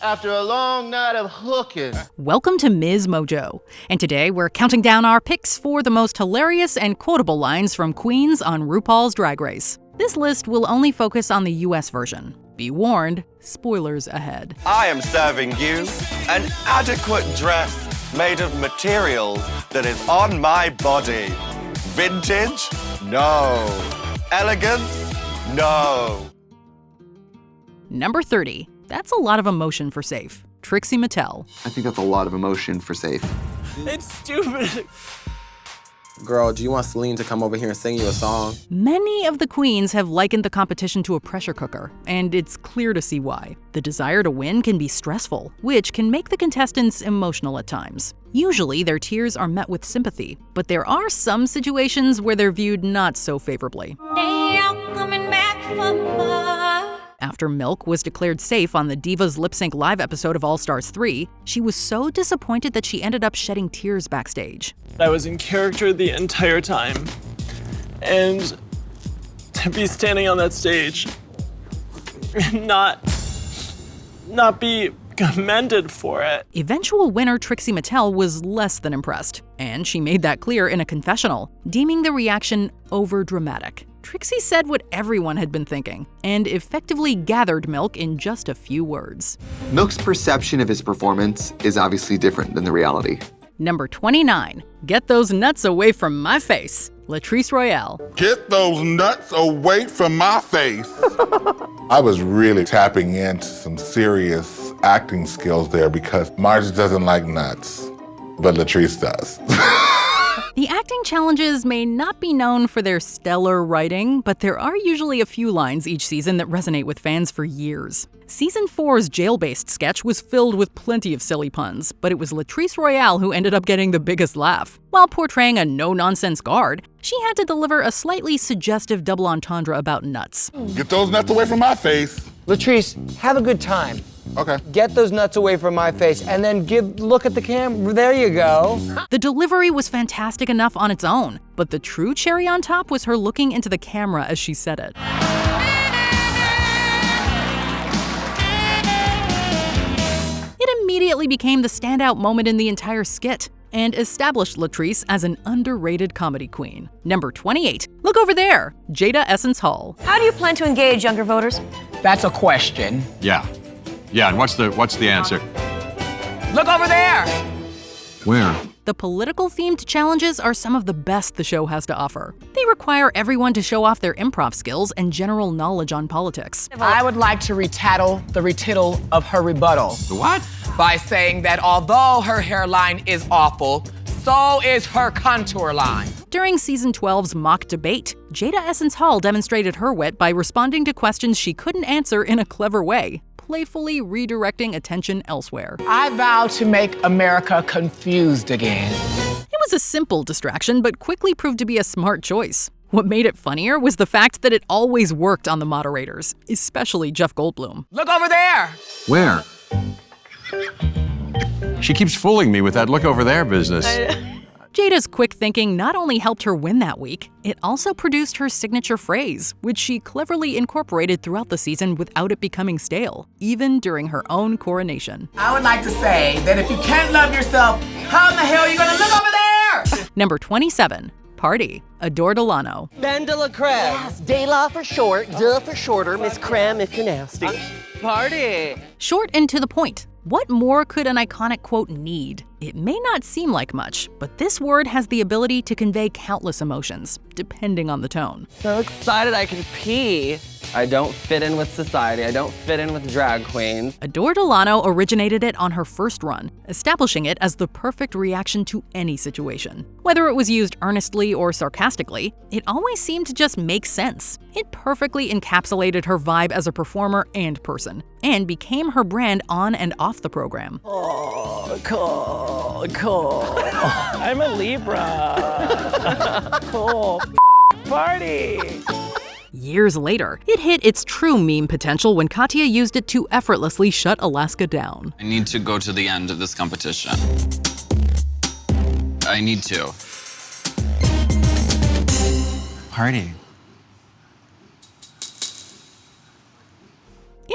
after a long night of hooking. Welcome to MsMojo, and today we're counting down our picks for the most hilarious and quotable lines from queens on RuPaul's Drag Race. This list will only focus on the US version. Be warned, spoilers ahead. I am serving you an adequate dress made of materials that is on my body. Vintage? No. Elegance? No. Number 30. That's a lot of emotion for safe. Trixie Mattel. I think that's a lot of emotion for safe. It's stupid. Girl, do you want Celine to come over here and sing you a song? Many of the queens have likened the competition to a pressure cooker, and it's clear to see why. The desire to win can be stressful, which can make the contestants emotional at times. Usually, their tears are met with sympathy, but there are some situations where they're viewed not so favorably. After Milk was declared safe on the Divas Lip Sync Live episode of All Stars 3, she was so disappointed that she ended up shedding tears backstage. I was in character the entire time, and to be standing on that stage and not be commended for it. Eventual winner Trixie Mattel was less than impressed, and she made that clear in a confessional, deeming the reaction overdramatic. Trixie said what everyone had been thinking, and effectively gathered Milk in just a few words. Milk's perception of his performance is obviously different than the reality. Number 29. Get those nuts away from my face. Latrice Royale. Get those nuts away from my face. I was really tapping into some serious acting skills there because Marge doesn't like nuts, but Latrice does. The acting challenges may not be known for their stellar writing, but there are usually a few lines each season that resonate with fans for years. Season 4's jail-based sketch was filled with plenty of silly puns, but it was Latrice Royale who ended up getting the biggest laugh. While portraying a no-nonsense guard, she had to deliver a slightly suggestive double entendre about nuts. Get those nuts away from my face. Latrice, have a good time. Okay. Get those nuts away from my face, and then look at the camera. There you go. The delivery was fantastic enough on its own, but the true cherry on top was her looking into the camera as she said it. It immediately became the standout moment in the entire skit, and established Latrice as an underrated comedy queen. Number 28. Look over there, Jada Essence Hall. How do you plan to engage younger voters? That's a question. Yeah, and what's the answer? Look over there! Where? The political-themed challenges are some of the best the show has to offer. They require everyone to show off their improv skills and general knowledge on politics. I would like to retittle of her rebuttal. The what? By saying that although her hairline is awful, so is her contour line. During Season 12's mock debate, Jada Essence Hall demonstrated her wit by responding to questions she couldn't answer in a clever way, playfully redirecting attention elsewhere. I vow to make America confused again. It was a simple distraction, but quickly proved to be a smart choice. What made it funnier was the fact that it always worked on the moderators, especially Jeff Goldblum. Look over there! Where? She keeps fooling me with that look over there business. Jada's quick thinking not only helped her win that week, it also produced her signature phrase, which she cleverly incorporated throughout the season without it becoming stale, even during her own coronation. I would like to say that if you can't love yourself, how in the hell are you gonna look over there? Number 27. Party. Adore Delano. Ben de la Creme. Yes, de la for short, de for shorter, Miss Creme if you're nasty. Party. Short and to the point. What more could an iconic quote need? It may not seem like much, but this word has the ability to convey countless emotions, depending on the tone. So excited I can pee. I don't fit in with society. I don't fit in with drag queens. Adore Delano originated it on her first run, establishing it as the perfect reaction to any situation. Whether it was used earnestly or sarcastically, it always seemed to just make sense. It perfectly encapsulated her vibe as a performer and person, and became her brand on and off the program. Oh, cool. I'm a Libra. Cool. Party. Years later, it hit its true meme potential when Katya used it to effortlessly shut Alaska down. I need to go to the end of this competition. I need to. Party.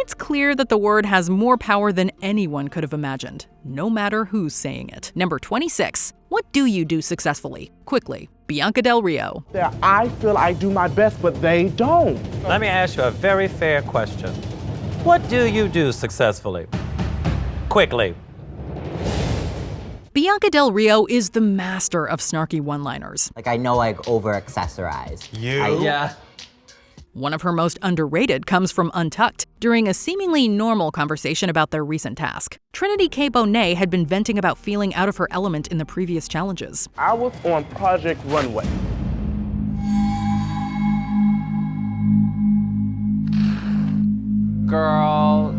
it's clear that the word has more power than anyone could have imagined, no matter who's saying it. Number 26. What do you do successfully? Quickly. Bianca Del Rio. I feel I do my best, but they don't. Let me ask you a very fair question. What do you do successfully? Quickly. Bianca Del Rio is the master of snarky one-liners. Like, I know I over-accessorize. Yeah. One of her most underrated comes from Untucked, during a seemingly normal conversation about their recent task. Trinity K. Bonet had been venting about feeling out of her element in the previous challenges. I was on Project Runway. Girl.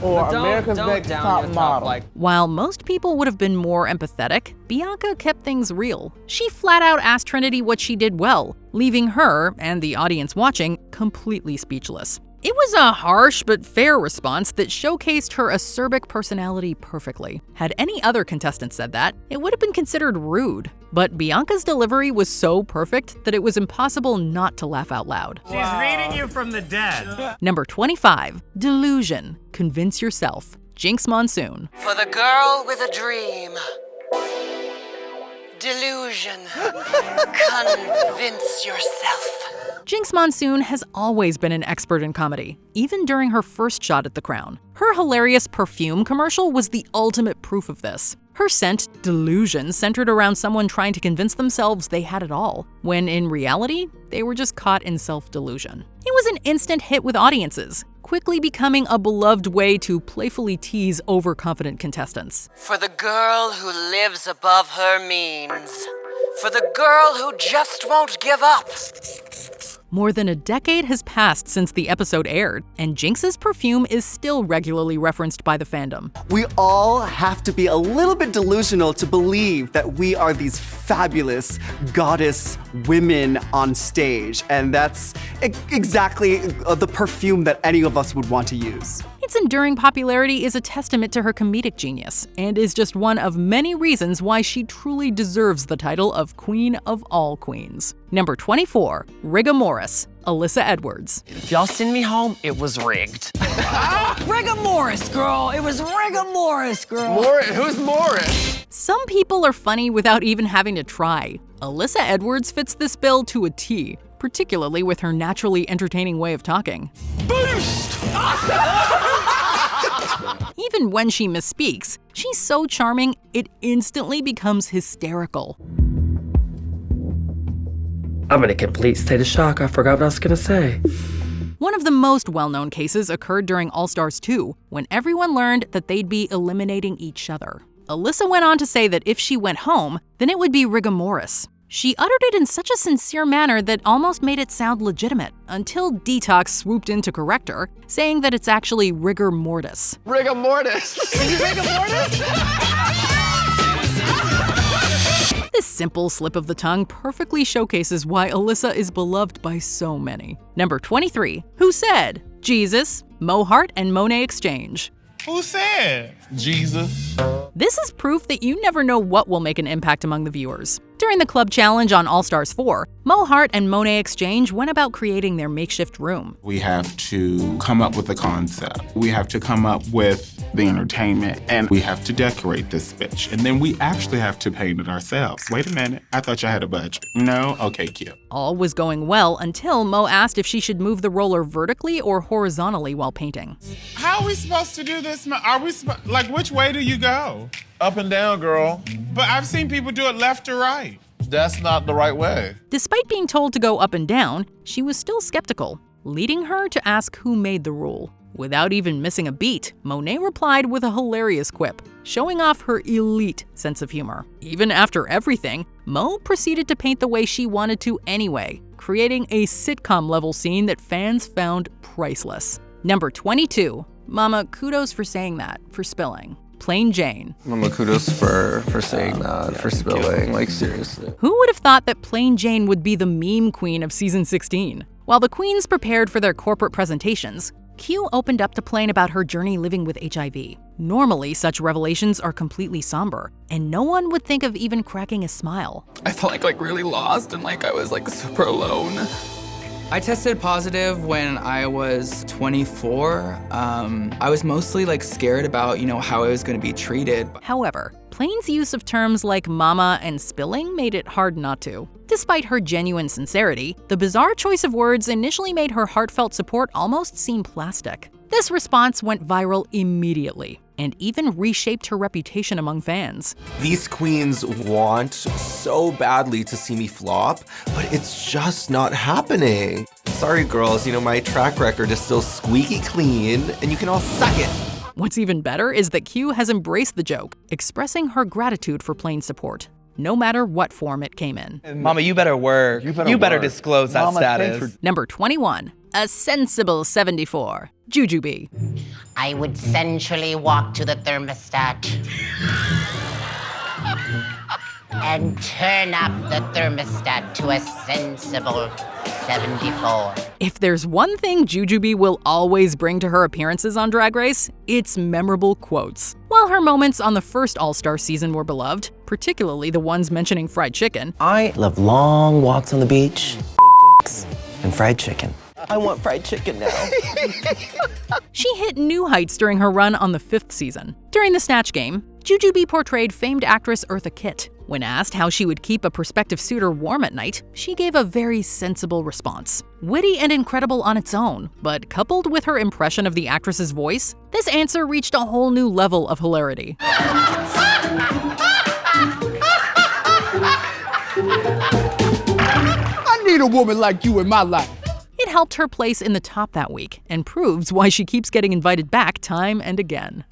Or America's Next Top Model. While most people would have been more empathetic, Bianca kept things real. She flat out asked Trinity what she did well, leaving her, and the audience watching, completely speechless. It was a harsh but fair response that showcased her acerbic personality perfectly. Had any other contestant said that, it would have been considered rude. But Bianca's delivery was so perfect that it was impossible not to laugh out loud. She's reading you from the dead. Number 25. Delusion. Convince yourself. Jinx Monsoon. For the girl with a dream. Delusion. Convince yourself. Jinx Monsoon has always been an expert in comedy, even during her first shot at the crown. Her hilarious perfume commercial was the ultimate proof of this. Her scent, Delusion, centered around someone trying to convince themselves they had it all, when in reality, they were just caught in self-delusion. It was an instant hit with audiences, quickly becoming a beloved way to playfully tease overconfident contestants. For the girl who lives above her means. For the girl who just won't give up. More than a decade has passed since the episode aired, and Jinx's perfume is still regularly referenced by the fandom. We all have to be a little bit delusional to believe that we are these fabulous goddess women on stage, and that's exactly the perfume that any of us would want to use. Its enduring popularity is a testament to her comedic genius, and is just one of many reasons why she truly deserves the title of Queen of all Queens. Number 24. Rigor Morris. Alyssa Edwards. If y'all send me home, it was rigged. Rigor Morris, girl. It was Rigor Morris, girl. Who's Morris? Some people are funny without even having to try. Alyssa Edwards fits this bill to a T, particularly with her naturally entertaining way of talking. Boost! Even when she misspeaks, she's so charming, it instantly becomes hysterical. I'm in a complete state of shock. I forgot what I was gonna say. One of the most well-known cases occurred during All-Stars 2, when everyone learned that they'd be eliminating each other. Alyssa went on to say that if she went home, then it would be rigor mortis. She uttered it in such a sincere manner that almost made it sound legitimate, until Detox swooped in to correct her, saying that it's actually rigor mortis. Rigor mortis. Rigor Mortis? This simple slip of the tongue perfectly showcases why Alyssa is beloved by so many. Number 23. Who said? Jesus, Mo Hart, and Monet Exchange. Who said? Jesus. This is proof that you never know what will make an impact among the viewers. During the club challenge on All Stars 4, Mo Hart and Monet Exchange went about creating their makeshift room. We have to come up with a concept. We have to come up with the entertainment, and we have to decorate this bitch. And then we actually have to paint it ourselves. Wait a minute, I thought y'all had a budget. No? Okay, cute. All was going well until Mo asked if she should move the roller vertically or horizontally while painting. How are we supposed to do this? Are we like, which way do you go? Up and down, girl. But I've seen people do it left or right. That's not the right way. Despite being told to go up and down, she was still skeptical, leading her to ask who made the rule. Without even missing a beat, Monet replied with a hilarious quip, showing off her elite sense of humor. Even after everything, Mo proceeded to paint the way she wanted to anyway, creating a sitcom-level scene that fans found priceless. Number 22. Mama, kudos for saying that, for spilling. Plain Jane. Mama, kudos for saying that, for spilling, like seriously. Who would have thought that Plain Jane would be the meme queen of season 16? While the queens prepared for their corporate presentations, Q opened up to Plain about her journey living with HIV. Normally, such revelations are completely somber, and no one would think of even cracking a smile. I felt like really lost and like I was like super alone. I tested positive when I was 24. I was mostly scared about, how I was gonna be treated. However, Plain's use of terms like mama and spilling made it hard not to. Despite her genuine sincerity, the bizarre choice of words initially made her heartfelt support almost seem plastic. This response went viral immediately and even reshaped her reputation among fans. These queens want so badly to see me flop, but it's just not happening. Sorry girls, my track record is still squeaky clean and you can all suck it. What's even better is that Q has embraced the joke, expressing her gratitude for Plain's support, no matter what form it came in. Mama, you better work. You better disclose that status. Number 21, a sensible 74, Jujubee. I would sensually walk to the thermostat and turn up the thermostat to a sensible 74. If there's one thing Jujubee will always bring to her appearances on Drag Race, it's memorable quotes. While her moments on the first All-Star season were beloved, particularly the ones mentioning fried chicken, I love long walks on the beach, big dicks, and fried chicken. I want fried chicken now. she hit new heights during her run on the 5th season. During the Snatch Game, Jujubee portrayed famed actress Eartha Kitt. When asked how she would keep a prospective suitor warm at night, she gave a very sensible response. Witty and incredible on its own, but coupled with her impression of the actress's voice, this answer reached a whole new level of hilarity. I need a woman like you in my life. It helped her place in the top that week and proves why she keeps getting invited back time and again.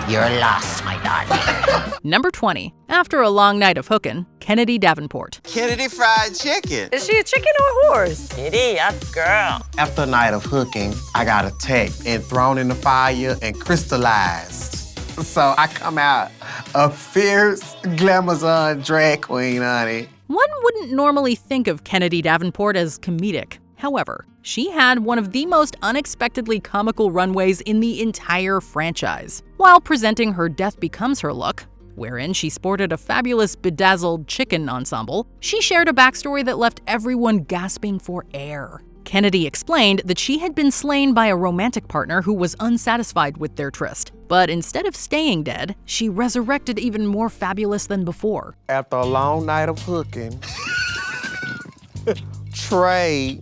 You're lost, my darling. Number 20. After a long night of hookin', Kennedy Davenport. Kennedy Fried Chicken. Is she a chicken or a horse? Kitty, a girl. After a night of hooking, I got attacked and thrown in the fire and crystallized. So I come out a fierce glamazon drag queen, honey. One wouldn't normally think of Kennedy Davenport as comedic. However, she had one of the most unexpectedly comical runways in the entire franchise. While presenting her Death Becomes Her look, wherein she sported a fabulous bedazzled chicken ensemble, she shared a backstory that left everyone gasping for air. Kennedy explained that she had been slain by a romantic partner who was unsatisfied with their tryst. But instead of staying dead, she resurrected even more fabulous than before. After a long night of hooking, Trey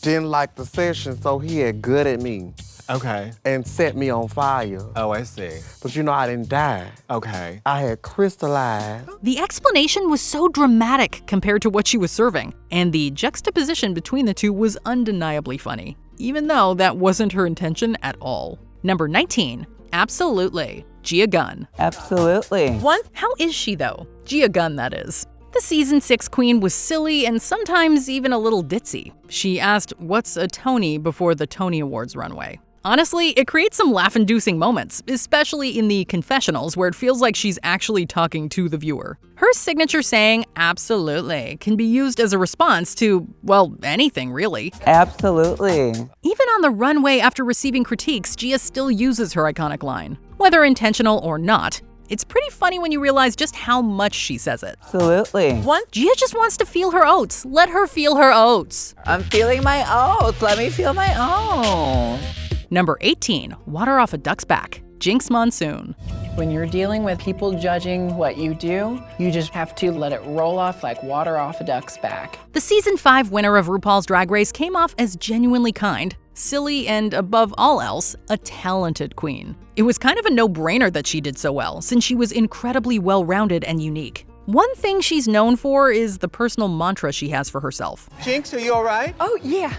didn't like the session, so he had good at me. Okay. And set me on fire. Oh, I see. But I didn't die. Okay. I had crystallized. The explanation was so dramatic compared to what she was serving, and the juxtaposition between the two was undeniably funny, even though that wasn't her intention at all. Number 19. Absolutely. Gia Gunn. Absolutely. What? How is she, though? Gia Gunn, that is. The season 6 queen was silly and sometimes even a little ditzy. She asked, "What's a Tony?" before the Tony Awards runway. Honestly, it creates some laugh-inducing moments, especially in the confessionals where it feels like she's actually talking to the viewer. Her signature saying, "absolutely," can be used as a response to, well, anything really. Absolutely. Even on the runway after receiving critiques, Gia still uses her iconic line. Whether intentional or not, it's pretty funny when you realize just how much she says it. Absolutely. What? Gia just wants to feel her oats. Let her feel her oats. I'm feeling my oats. Let me feel my oats. Number 18, water off a duck's back, Jinx Monsoon. When you're dealing with people judging what you do, you just have to let it roll off like water off a duck's back. The season 5 winner of RuPaul's Drag Race came off as genuinely kind, silly, and above all else, a talented queen. It was kind of a no-brainer that she did so well, since she was incredibly well-rounded and unique. One thing she's known for is the personal mantra she has for herself. Jinx, are you all right? Oh, yeah.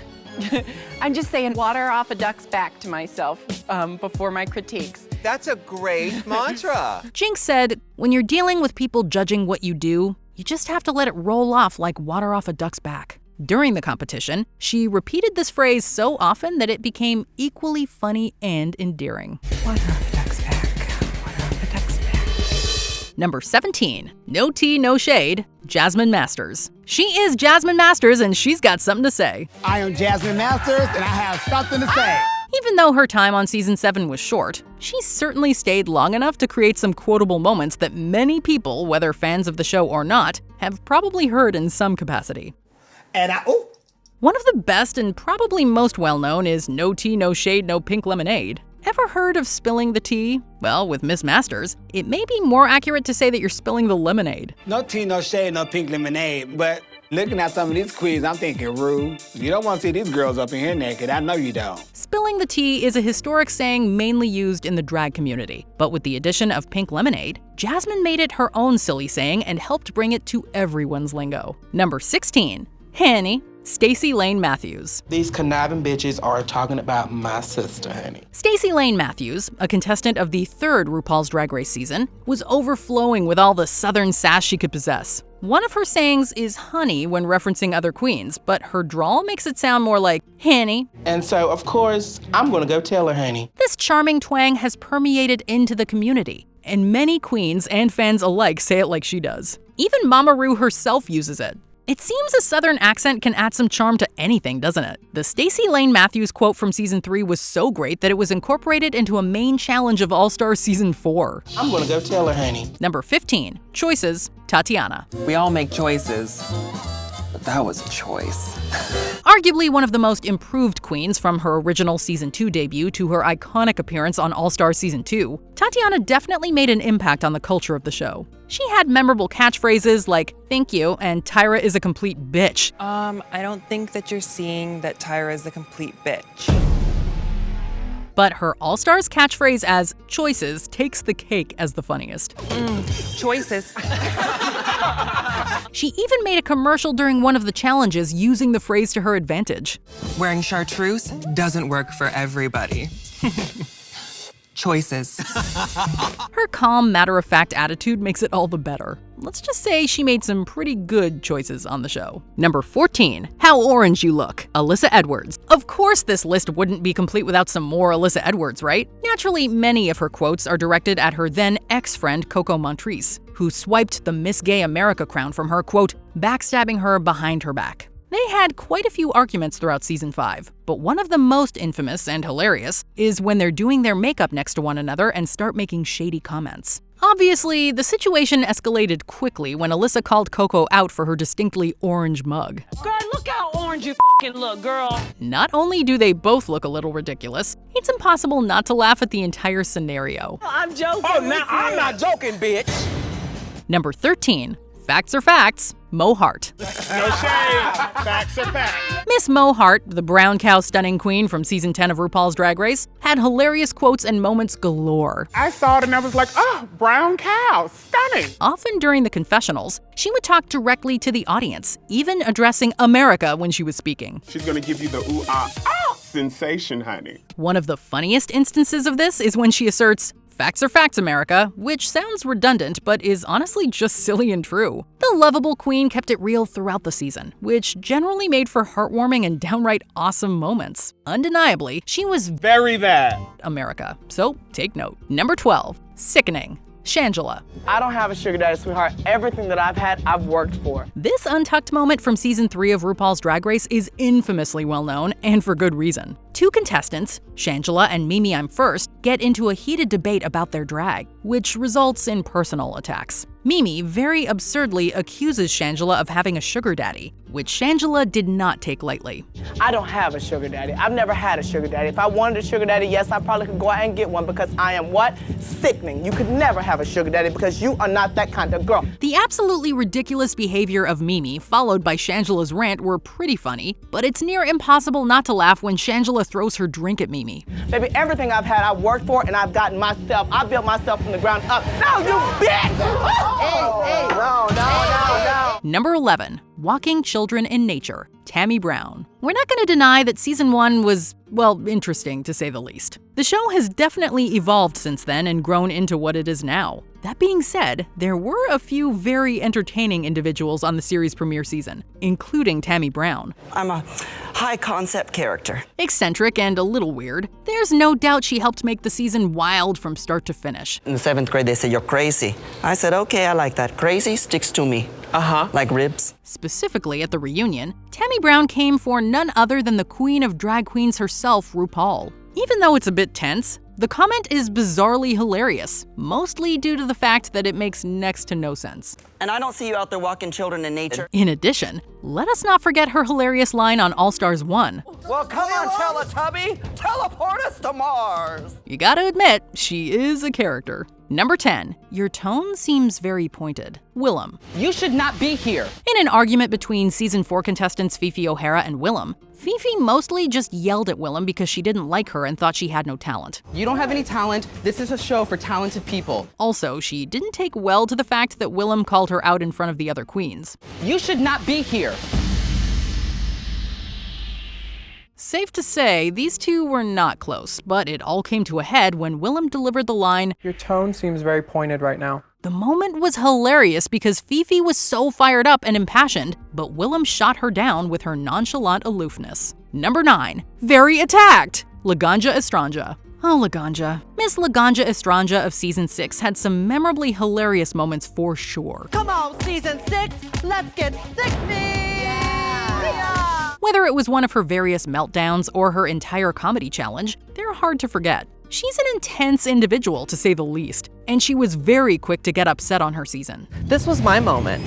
I'm just saying water off a duck's back to myself before my critiques. That's a great mantra. Jinx said, "When you're dealing with people judging what you do, you just have to let it roll off like water off a duck's back." During the competition, she repeated this phrase so often that it became equally funny and endearing. Water off a duck's back. Water off a duck's back. Number 17, no tea, no shade, Jasmine Masters. She is Jasmine Masters and she's got something to say. I am Jasmine Masters and I have something to say. Even though her time on season 7 was short, she certainly stayed long enough to create some quotable moments that many people, whether fans of the show or not, have probably heard in some capacity. And One of the best and probably most well-known is no tea, no shade, no pink lemonade. Ever heard of spilling the tea? Well, with Miss Masters, it may be more accurate to say that you're spilling the lemonade. No tea, no shade, no pink lemonade. But looking at some of these queens, I'm thinking, Rue, you don't want to see these girls up in here naked. I know you don't. Spilling the tea is a historic saying mainly used in the drag community. But with the addition of pink lemonade, Jasmine made it her own silly saying and helped bring it to everyone's lingo. Number 16, Hanny. Stacey Lane Matthews. These conniving bitches are talking about my sister, honey. Stacey Lane Matthews, a contestant of the 3rd RuPaul's Drag Race season, was overflowing with all the southern sass she could possess. One of her sayings is honey when referencing other queens, but her drawl makes it sound more like honey. And so, of course, I'm gonna go tell her, honey. This charming twang has permeated into the community, and many queens and fans alike say it like she does. Even Mama Ru herself uses it. It seems a southern accent can add some charm to anything, doesn't it? The Stacey Lane Matthews quote from season 3 was so great that it was incorporated into a main challenge of All Stars season 4. I'm gonna go tell her, honey. Number 15, Choices, Tatiana. We all make choices, but that was a choice. Arguably one of the most improved queens from her original season 2 debut to her iconic appearance on All Stars season 2, Tatiana definitely made an impact on the culture of the show. She had memorable catchphrases like, "Thank you," and "Tyra is a complete bitch." I don't think that you're seeing that Tyra is a complete bitch. But her All-Stars catchphrase as "choices" takes the cake as the funniest. Choices. She even made a commercial during one of the challenges using the phrase to her advantage. Wearing chartreuse doesn't work for everybody. Choices. Her calm, matter-of-fact attitude makes it all the better. Let's just say she made some pretty good choices on the show. Number 14, How Orange You Look, Alyssa Edwards. Of course this list wouldn't be complete without some more Alyssa Edwards, right? Naturally, many of her quotes are directed at her then ex-friend Coco Montrese, who swiped the Miss Gay America crown from her, quote, backstabbing her behind her back. They had quite a few arguments throughout season 5, but one of the most infamous and hilarious is when they're doing their makeup next to one another and start making shady comments. Obviously, the situation escalated quickly when Alyssa called Coco out for her distinctly orange mug. Girl, look how orange you fucking look, girl. Not only do they both look a little ridiculous, it's impossible not to laugh at the entire scenario. I'm joking. Oh, now I'm not joking, bitch. Number 13, Facts are Facts, Mo Hart. No shade. Facts are facts. Miss Mo Hart, the brown cow stunning queen from season 10 of RuPaul's Drag Race, had hilarious quotes and moments galore. I saw it and I was like, oh, brown cow, stunning. Often during the confessionals, she would talk directly to the audience, even addressing America when she was speaking. She's gonna give you the ooh ah sensation, honey. One of the funniest instances of this is when she asserts, "Facts are facts, America," which sounds redundant, but is honestly just silly and true. The lovable queen kept it real throughout the season, which generally made for heartwarming and downright awesome moments. Undeniably, she was very bad, America, so take note. Number 12, Sickening, Shangela. I don't have a sugar daddy, sweetheart. Everything that I've had, I've worked for. This untucked moment from season 3 of RuPaul's Drag Race is infamously well known, and for good reason. Two contestants, Shangela and Mimi I'm First, get into a heated debate about their drag, which results in personal attacks. Mimi very absurdly accuses Shangela of having a sugar daddy, which Shangela did not take lightly. I don't have a sugar daddy. I've never had a sugar daddy. If I wanted a sugar daddy, yes, I probably could go out and get one because I am what? Sickening. You could never have a sugar daddy because you are not that kind of girl. The absolutely ridiculous behavior of Mimi, followed by Shangela's rant, were pretty funny, but it's near impossible not to laugh when Shangela throws her drink at Mimi. Baby, everything I've had, I've worked for and I've gotten myself. I built myself from the ground up. No, you bitch! Hey, no. Number 11, Walking Children in Nature, Tammy Brown. We're not going to deny that season 1 was, well, interesting to say the least. The show has definitely evolved since then and grown into what it is now. That being said, there were a few very entertaining individuals on the series' premiere season, including Tammy Brown. I'm a high-concept character. Eccentric and a little weird, there's no doubt she helped make the season wild from start to finish. In the 7th grade, they said, you're crazy. I said, okay, I like that. Crazy sticks to me. Like ribs. Specifically at the reunion, Tammy Brown came for none other than the queen of drag queens herself, RuPaul. Even though it's a bit tense, the comment is bizarrely hilarious, mostly due to the fact that it makes next to no sense. And I don't see you out there walking children in nature. In addition, Let us not forget her hilarious line on All Stars 1. Well, come on, Teletubby. Teleport us to Mars. You gotta admit, she is a character. Number 10. Your tone seems very pointed. Willem. You should not be here. In an argument between Season 4 contestants Fifi O'Hara and Willem, Fifi mostly just yelled at Willem because she didn't like her and thought she had no talent. You don't have any talent. This is a show for talented people. Also, she didn't take well to the fact that Willem called her out in front of the other queens. You should not be here. Safe to say, these two were not close, but it all came to a head when Willem delivered the line, Your tone seems very pointed right now. The moment was hilarious because Fifi was so fired up and impassioned, but Willem shot her down with her nonchalant aloofness. Number 9. Very attacked! Laganja Estranja. Oh, Laganja. Miss Laganja Estranja of Season 6 had some memorably hilarious moments for sure. Come on, Season 6, let's get sick-me! Yeah. Whether it was one of her various meltdowns or her entire comedy challenge, they're hard to forget. She's an intense individual, to say the least, and she was very quick to get upset on her season. This was my moment.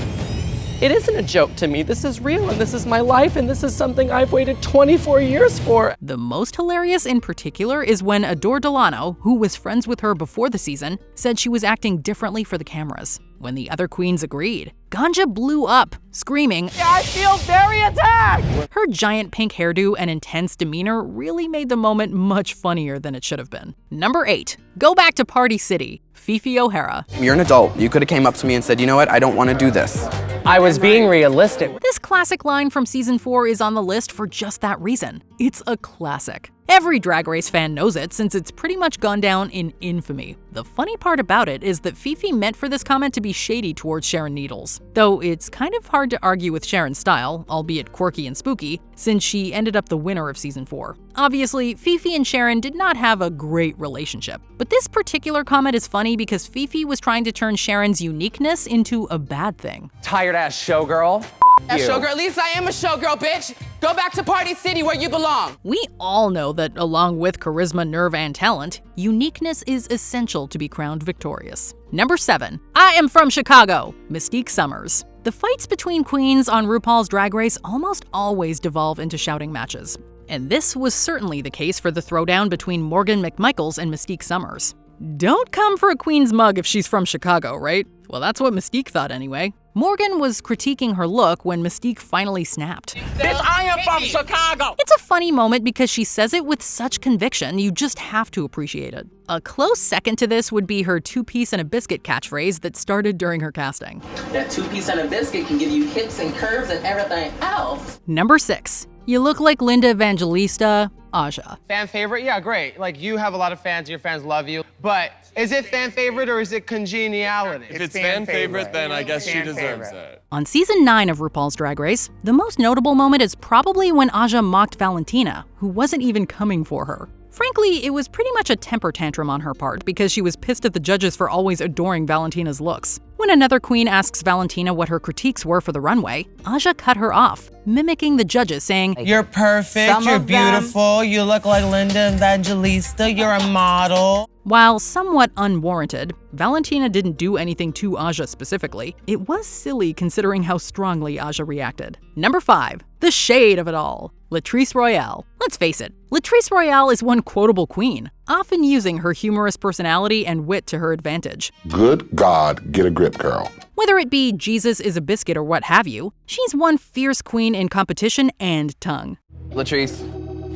It isn't a joke to me. This is real, and this is my life, and this is something I've waited 24 years for. The most hilarious in particular is when Adore Delano, who was friends with her before the season, said she was acting differently for the cameras. When the other queens agreed, Ganja blew up, screaming, I feel very attacked! Her giant pink hairdo and intense demeanor really made the moment much funnier than it should have been. Number 8. Go back to Party City. Fifi O'Hara. You're an adult. You could have came up to me and said, you know what, I don't want to do this. I was being realistic. This classic line from Season 4 is on the list for just that reason. It's a classic. Every Drag Race fan knows it since it's pretty much gone down in infamy. The funny part about it is that Fifi meant for this comment to be shady towards Sharon Needles. Though it's kind of hard to argue with Sharon's style, albeit quirky and spooky, since she ended up the winner of Season 4. Obviously, Fifi and Sharon did not have a great relationship. But this particular comment is funny because Fifi was trying to turn Sharon's uniqueness into a bad thing. Tired ass showgirl. That showgirl, at least I am a showgirl, bitch. Go back to Party City where you belong. We all know that along with charisma, nerve, and talent, uniqueness is essential to be crowned victorious. Number 7. I am from Chicago. Mystique Summers. The fights between queens on RuPaul's Drag Race almost always devolve into shouting matches. And this was certainly the case for the throwdown between Morgan McMichaels and Mystique Summers. Don't come for a queen's mug if she's from Chicago, right? Well, that's what Mystique thought anyway. Morgan was critiquing her look when Mystique finally snapped. Bitch, I am from Chicago! It's a funny moment because she says it with such conviction, you just have to appreciate it. A close second to this would be her two-piece and a biscuit catchphrase that started during her casting. That two-piece and a biscuit can give you hips and curves and everything else. Number 6. You look like Linda Evangelista, Aja. Fan favorite? Yeah, great. Like, you have a lot of fans, your fans love you. But is it fan favorite or is it congeniality? If it's fan favorite, then I guess she deserves it. On Season 9 of RuPaul's Drag Race, the most notable moment is probably when Aja mocked Valentina, who wasn't even coming for her. Frankly, it was pretty much a temper tantrum on her part because she was pissed at the judges for always adoring Valentina's looks. When another queen asks Valentina what her critiques were for the runway, Aja cut her off, mimicking the judges, saying, You're perfect, you're beautiful, you look like Linda Evangelista, you're a model. While somewhat unwarranted, Valentina didn't do anything to Aja specifically. It was silly considering how strongly Aja reacted. Number 5. The shade of it all. Latrice Royale. Let's face it, Latrice Royale is one quotable queen, often using her humorous personality and wit to her advantage. Good God, get a grip, girl. Whether it be Jesus is a biscuit or what have you, she's one fierce queen in competition and tongue. Latrice,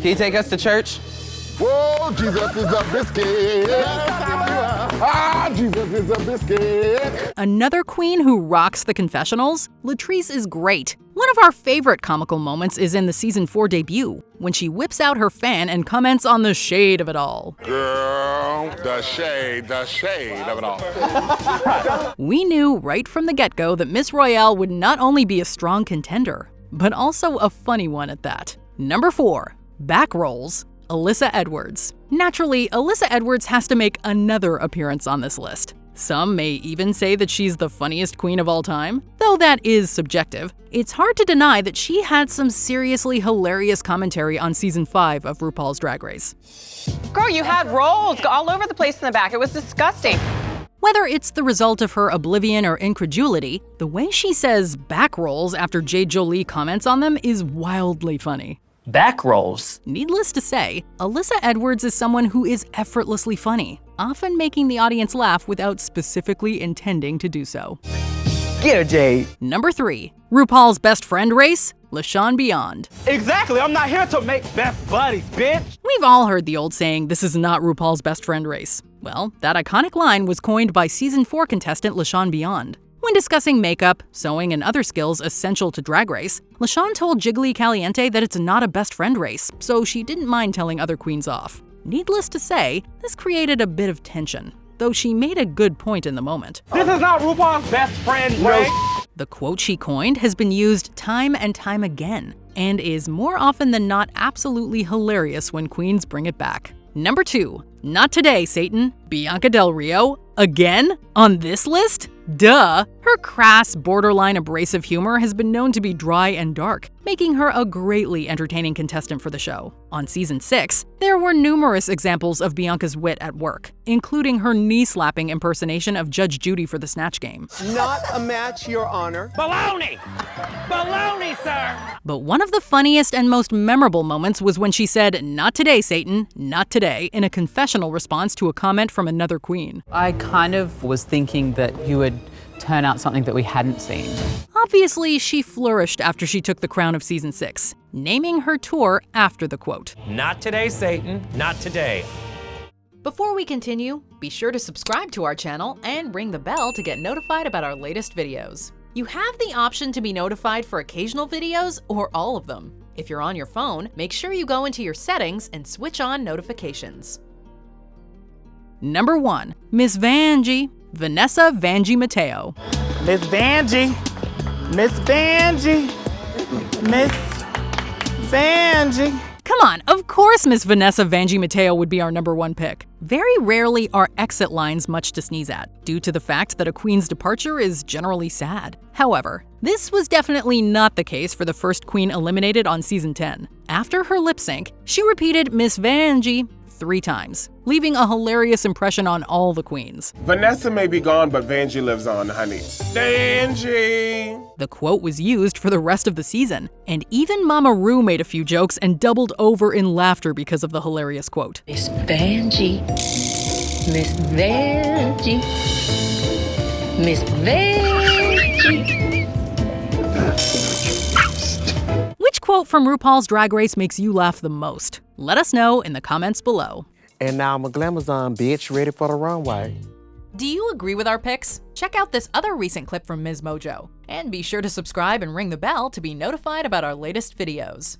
can you take us to church? Whoa, Jesus is a biscuit. Ah, Jesus is a biscuit. Another queen who rocks the confessionals, Latrice is great. One of our favorite comical moments is in the Season 4 debut, when she whips out her fan and comments on the shade of it all. Girl, the shade of it all. We knew right from the get-go that Miss Royale would not only be a strong contender, but also a funny one at that. Number 4. Back rolls. Alyssa Edwards. Naturally, Alyssa Edwards has to make another appearance on this list. Some may even say that she's the funniest queen of all time. Though that is subjective, it's hard to deny that she had some seriously hilarious commentary on Season 5 of RuPaul's Drag Race. Girl, you had rolls all over the place in the back. It was disgusting. Whether it's the result of her oblivion or incredulity, the way she says back rolls after Jade Jolie comments on them is wildly funny. Back rolls. Needless to say, Alyssa Edwards is someone who is effortlessly funny, often making the audience laugh without specifically intending to do so. Get her, Jade. Number 3. RuPaul's best friend race, LaShawn Beyond. Exactly, I'm not here to make best buddies, bitch. We've all heard the old saying, this is not RuPaul's best friend race. Well, that iconic line was coined by Season 4 contestant LaShawn Beyond. When discussing makeup, sewing, and other skills essential to Drag Race, LaShawn told Jiggly Caliente that it's not a best friend race, so she didn't mind telling other queens off. Needless to say, this created a bit of tension, though she made a good point in the moment. This is not RuPaul's best friend race. The quote she coined has been used time and time again, and is more often than not absolutely hilarious when queens bring it back. Number 2. Not today, Satan. Bianca Del Rio? Again? On this list? Duh! Her crass, borderline abrasive humor has been known to be dry and dark, making her a greatly entertaining contestant for the show. On Season 6, there were numerous examples of Bianca's wit at work, including her knee-slapping impersonation of Judge Judy for the Snatch Game. Not a match, Your Honor. Baloney! Baloney, sir! But one of the funniest and most memorable moments was when she said, "Not today, Satan, not today," in a confessional response to a comment from another queen. I kind of was thinking that you would turn out something that we hadn't seen. Obviously, she flourished after she took the crown of Season 6, naming her tour after the quote. Not today, Satan, not today. Before we continue, be sure to subscribe to our channel and ring the bell to get notified about our latest videos. You have the option to be notified for occasional videos or all of them. If you're on your phone, make sure you go into your settings and switch on notifications. Number 1. Miss Vanjie, Vanessa Vanjie Mateo. Miss Vanjie, Miss Vanjie, Miss Vanjie. Come on, of course Miss Vanessa Vanjie Mateo would be our number 1 pick. Very rarely are exit lines much to sneeze at, due to the fact that a queen's departure is generally sad. However, this was definitely not the case for the first queen eliminated on Season 10. After her lip sync, she repeated Miss Vanjie 3 times, leaving a hilarious impression on all the queens. Vanessa may be gone, but Vanjie lives on, honey. Vanjie! The quote was used for the rest of the season, and even Mama Ru made a few jokes and doubled over in laughter because of the hilarious quote. Miss Vanjie, Miss Vanjie, Miss Vanjie. Which quote from RuPaul's Drag Race makes you laugh the most? Let us know in the comments below. And now I'm a Glamazon bitch ready for the runway. Do you agree with our picks? Check out this other recent clip from MsMojo. And be sure to subscribe and ring the bell to be notified about our latest videos.